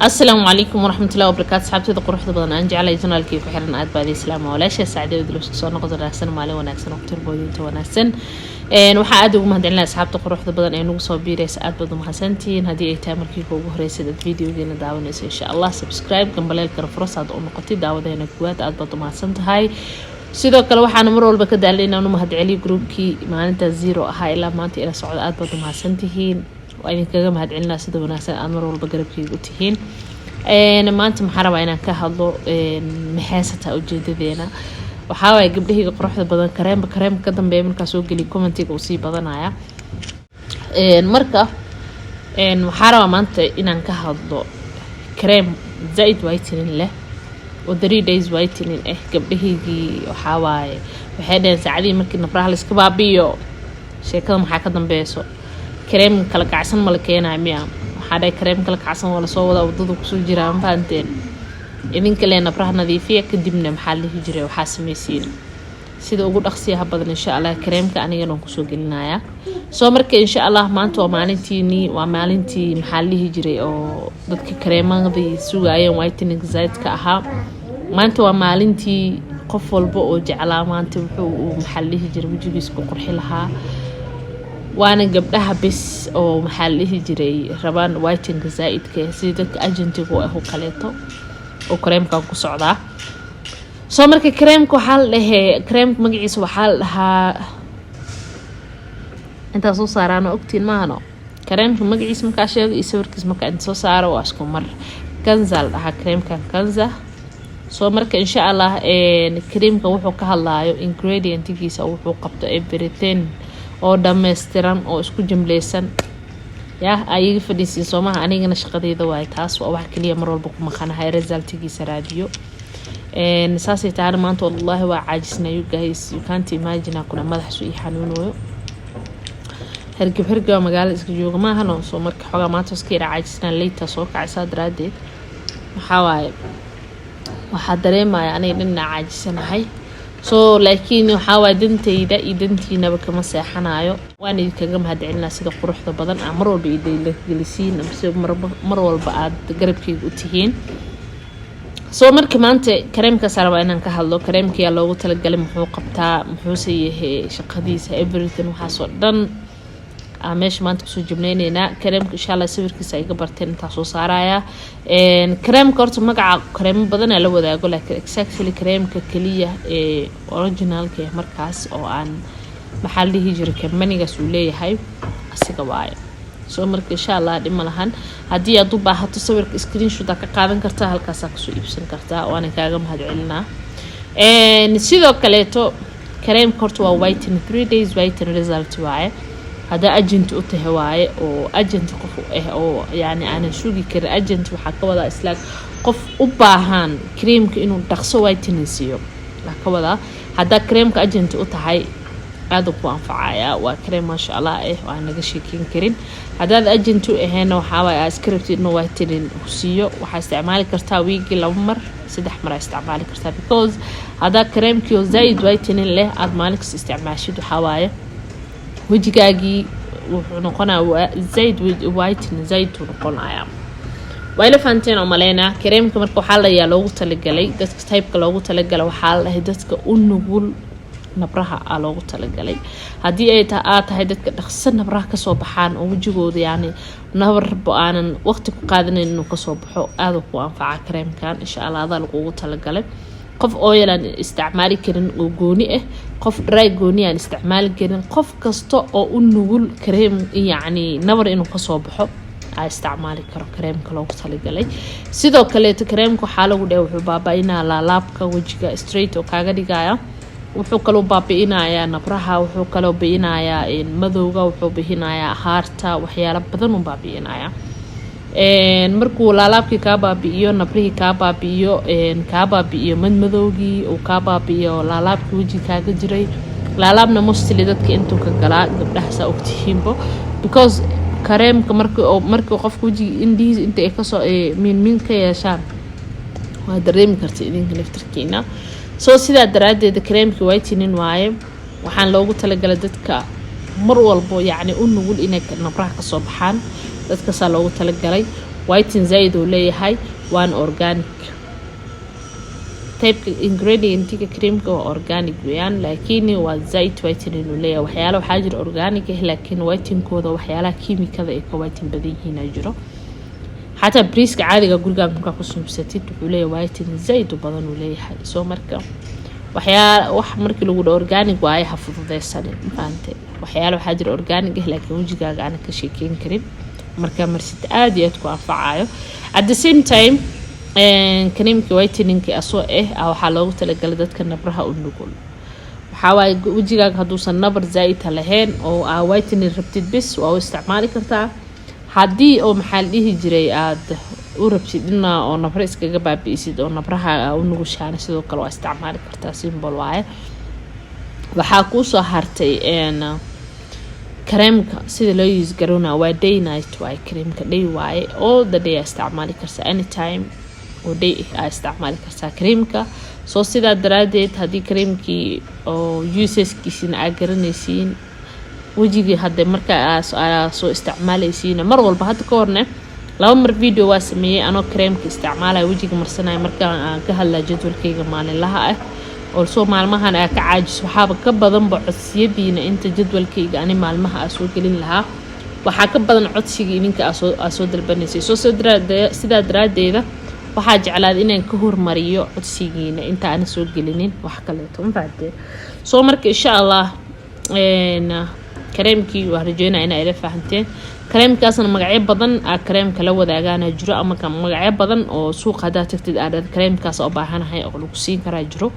السلام عليكم ورحمة الله وبركاته. صحابتي قروح بدن أنا جعل جنالكي في حرنا أد بعد الإسلام ولا شيء سعيدة ودلوش كسر نقدر نحسن مالي ونحسن وقتر بودي ونحسن وحا أدو مهد عنا صحابتي قروح بدن إنه صوبي رئيس أد بدو محسنتين هدي أي تامر كيكو رئيس الفيديو دينا دعونا إن شاء الله سبسكرايب جنب ليل كرفرص هاد نقطي دعوة هنا كوات أد بدو محسنت هاي sidoo kale waxaan mar walba ka daalay inaan u mahadceliyo groupkii maalinta 0 ahaa ilaa maanta ila socod aad baad u mahadsantihiin waa idin kaga mahadcelinaa sida wanaagsan aad mar walba garabkayga u tihiin maanta maxaan rabaa inaan ka hadlo maxaasata ujeedadeena waxa waay gabdhahiga quruxda badan kareemka ka dambeeya markaa soo geli commentiga uu sii badanaya marka waxaan rabaa maanta inaan ka hadlo kareem zaid whitening leh و3 days whitening gabdhahiigii waxa waaye waxay dheen saacadii markii nabraha la iska baabiyo sheekada maxaa ka dambeeyso kareem kala kacsan ma la keenay miya waxa dhahay kareem kala kacsan wala soo wada wadada ku soo jira aan faanteen idinka leen nabraha nadiifiya kadibna maxaa la jiray waxa sameeyeen sida ugu dhaqsiyaha badan insha Allah kareemka aniga aan ku soo gelinaya soo marka insha Allah maanta waa maalintii maxaa la jiray oo dadka kareemadii sugaayeen whitening zaid ka ahaa maanta waa maalintii qof walba oo jeclaa maanta wuxuu maxaa la jiray wajigiisa ku qurxi lahaa waana gabdhaha bis oo maxaa la jiray rabaan whitening zaid ka sida dadka agentiga oo kaleeto oo kareemka ku socdaa soo marka kareemka waxa la dhahay kareemka magaciisa waxa la dhahaa inta soo saarana ogtiin maano kareemka magaciisa marka sheego sawirkiisa marka inta soo saaro waa isku mar kanza la dhahaa kareemka kanza soo marka insha Allah kareemka wuxuu ka hadlaayo ingredientkiisa wuxuu qabto everything oo dhameystiran oo isku jumleysan ayaga fadhiisin Soomaha anigana shaqadeyda way taas waa wax kaliya mar walba ku maqanahay resultkiisa raadiyo saasay taana maanta wallahi waa caajisnaa you guys you can't imagine kuna madax soo xanuunayo hergab magaalada iska jooga ma ahano soo marka xogaa maanta iska ira caajisnaa leeyta soo kacaysa daraadeed waxa dareemaya anay dhinna caajisanahay soo laakiin waxa waa dantayda idantiinaba kama seexanayo waan idinkaga mahadcelinaa sida quruxda badan mar walba idin gelisiin mar walba aad garabkayga u tihiin soo markii maanta kareemka saraba inaan ka hadlo kareemkiya loogu talagalay muxuu qabtaa muxuu yahay shaqadiisa everything waxa soo dhan meesha maanta ku soo jibneynayna kareemka insha Allah sawirkiisa ay ga barteen inta soo saaraya kareemka horta magaca kareem badan la wadaago laakiin exactly kareemka kaliya originalka markaas oo aan maxaa la jiray kamaniga soo leeyahay asiga waay soo marka insha Allah dhima lahan hadii aad u baahato sawirka screenshot ka qaadan kartaa halkaas ka soo iibsan kartaa waan kaaga mahadcelinaa sidoo kale to kareemka horta waa whitening 3 days whitening result waaye hada agent u tahay waaye oo agent qof oo yaani aan suugi kar agent waxa ka wada islaag qof u baahan creamka inuu dhaqso whitening siiyo waxa ka wada hada creamka agent u tahay aad ku anfacaya waa cream ma sha Allah waa naga sheekin karin hada agent u ahayn waxa waa script inuu whitening siiyo waxa isticmaali kartaa weekly 2 mar 3 mar isticmaali kartaa because hada creamkii zaid whitening leh aad maalinka isticmaashid waxa waaye wajigaagii wuxuu noqonayaa zaid whitening zaid uu noqonayaa wayla faanteen oo maleena kareemka marka waxa la yaa loogu talagalay dadka type-ka loogu talagalay waxa la dhahay dadka u nugul nabraha loogu talagalay hadii ay tahay dadka dhaqsan nabraha ka soo baxaan oo wajigooda yaani nabar baanan waqti ku qaadanayn inuu ka soo baxo aad ku anfaca kareemkan insha Allah aad lagu talagalay qof oil aan isticmaali karin oo gooni qof dry gooni aan isticmaali karin qof kasto oo u nugul kareem yaani nabar inuu ka soo baxo ay isticmaali karo kareemka loogu talagalay sidoo kale kareemka waxa lagu dhahay wuxuu baabainaa laabka wajiga straight oo kaaga dhigaya wuxuu kale baabainayaa nabraha wuxuu kale baabainayaa madowga wuxuu bixinayaa haarta waxyaalo badan uu baabainayaa markuu laalaabkii ka baabiyo nabrihi ka baabiyo madmadowgii oo ka baabiyo laalaabkii wajigaaga jiray laalaabna mostly dadka intuu ka galaa gabdhaha saa ogtihiinbo because kareemka markii qofku wajiga indhihiisa inta ay ka soo min ka yeeshaan waa dareemi kartaa idinka naftirkiina soo sidaa daraadeed kareemkii whitening waaye waxaan loogu talagalay dadka mar walbo yaani u nugul inay nabraha ka soo baxaan dadka saa loogu talagalay whiten zaid uu leeyahay waan organic type ingredientiga creamka waa organic weeyaan laakiin waa zaid whitening uu leeyahay waxyaalo waxaa jira organic ah laakiin whitenkooda waxyaalaha kiimikada ay ka whiten badan yihiin ay jiro حتى بريسك عادي أقول لك ممكن أقصهم بستين وحوليه وايتين زايد وبضن وليه حاجة سو مركب وحيا مركب لو أورجانيك واي حفظ ذا السنة فهمت وحيا لو حاجة أورجانيك لكن وجهك أنا كشيكين كريم مركب مرسيت عادي تكون فعاله at the same time كريم كوايتين كأسوأ أو حلوة تلقلدت كنبرها ونقول وحاول وجهك هدوس النبر زايد هلهين أو وايتين ربطت بس أو استعمالي كرتها haddii oo maxal dhihi jiray aad u rabtid oo nabra iskaga baabiisid oo nabraha u nugushaan sidoo kale waa isticmaali kartaa symbol waaye waxa ku soo hartay kareemka sida loo use garona waa day night waaye kareemka day waaye all the day isticmaali kartaa anytime oo day isticmaali kartaa kareemka soo sida daraadeed haddii kareemkii oo useskiisina aad garanaysiin وجهي هذا مركز سو استعماله سينا مر والبهاد كورنه لو مر فيديو واسميه أنا كريم كاستعماله وجهي مرسنا مركز كهلا جدول كي جمال لها also مالمها أنا كعاجز وحاب كبضن بعصيه بين أنت جدول كي يعني مالمها أسوق لها وحاب بدن عطشي إنك أسود البنسي سو سيدا دراد ده وحاج على إن كهور مريو عطشيين أنت أنا سوق لينين وحكلتهم بعد سو مرك إن شاء الله كريمكي وهرجينا إنا إلى فهمتين كريم كاسن مقعد بدن كريم كلو ذا جانا جرو أما كان مقعد بدن أو سوق هذا تكتد على كريم كاس أباهنا هاي أغلقسين كراجرو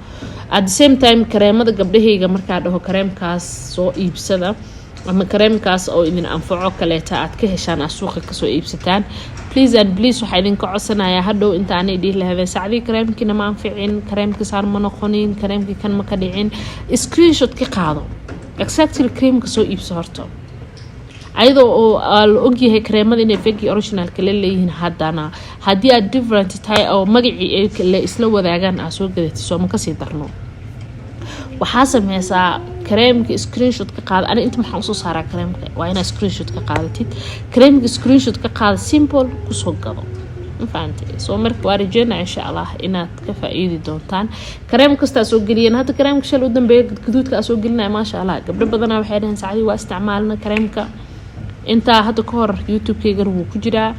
at the same time كريم هذا قبله هي مركاده كريم كاس سو إبسدا أما كريم كاس أو إذا أنفعه كليتا أتكهشان السوق كسو إبستان please and please وحيدين كعسنا يا هدو أنت عني دي لهذا سعدي كريم كنا ما أنفعين كريم كسار منقونين كريم كان مكدعين سكرين شوت كقاعدو exactly الكريم كسو إبسهرته أيضا الأوجي هي كريمة إن فيجي أوريجينال كليين هادانا هدي different type أو مجيء اللي إسلوه ذا جان أسوق ده تسوى مكسي درنو وحاسب هسا كريم سكرين شوت كقاعد أنا أنت محوصوص على كريم وأنا سكرين شوت كقاعدتي كريم سكرين شوت كقاعد simple كسوق قضو فهمتي سو مرك وارجينا إن شاء الله إن تكفى إيدي دونتان كريم كستا أسوق لين هذا كريم كشل قدام بيت كدود كأسوق لنا ما شاء الله قبل بدنا وحيدين سعدي واستعمالنا كريم ك أنت هذا كور يوتيوب كيجر وكجرا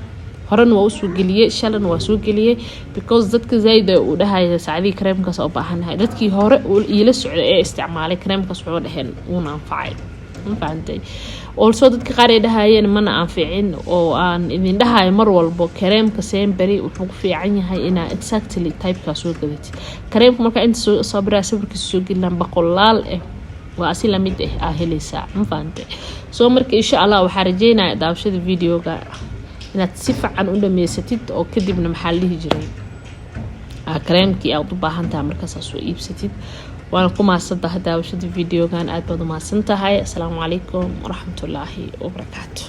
هرن واسوق ليه شلن واسوق ليه because ذاتك زايد وده هاي سعدي كريم كاس أباهن هاي ذاتك هور يلسع استعمال كريم كاس عود هن ونفعل فهمتي also ذاتك قاري ده هاي ما نافعين أو أن إذا ده هاي مر والبو كريم كسين بري وحق في عيني هاي إنا exactly type كاسوق ذاتي كريم مركا أنت صبرا كسوق لنا بقولال وأصيل مده أهلي ساعة فهمتي سو مركا إن شاء الله وحرجينا داوشة الفيديو كا inaad si fiican u dhameysatid oo kadibna maxaa la hijray كريمكي أو ضباحنتها مركز أسوأ إبستيد وأنا قم أصدق هذا وشد فيديو كان أدبر ما سنتهاي. السلام عليكم ورحمة الله وبركاته.